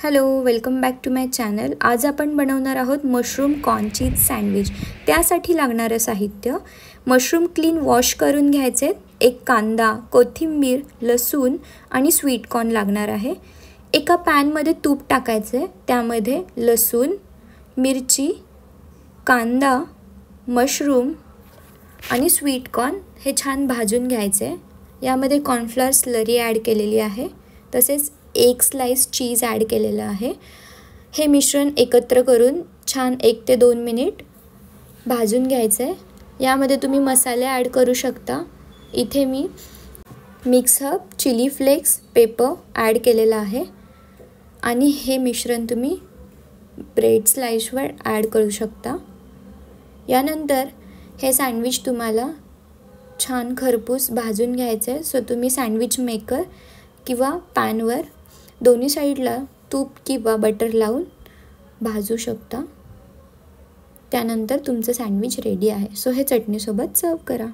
Hello, welcome back to my channel. आज आपण बनवणार आहोत मशरूम कॉर्न चीज सँडविच. त्यासाठी लागणारं साहित्य: मशरूम क्लीन वॉश करून घ्यायचे, एक कांदा, कोथिंबीर, लसूण आणि स्वीट कॉर्न लागणार आहे. एका पॅनमध्ये तूप टाकायचे, त्यामध्ये लसूण, मिरची, कांदा, मशरूम आणि स्वीट कॉर्न हे छान भाजून घ्यायचे. यामध्ये कॉर्नफ्लोअर स्लरी ॲड केलेली आहे, तसेच एक स्लाइस चीज ॲड केलेलं आहे. हे मिश्रण एकत्र करून छान 1 ते 2 मिनिट भाजून घ्यायचं आहे. यामध्ये तुम्ही मसाले ॲड करू शकता. इथे मी mix herb, chilli flakes, pepper add केलेलं आहे आणि हे मिश्रण तुम्ही ब्रेड स्लाइसवर ॲड करू शकता. यानंतर हे सँडविच तुम्हाला छान खरपूस भाजून घ्यायचं आहे. सो तुम्ही सँडविच मेकर किंवा पॅनवर दोन्ही साईडला तूप किंवा बटर लावून भाजू शकता. त्यानंतर तुमचं सँडविच रेडी आहे. सो हे चटणीसोबत सर्व करा.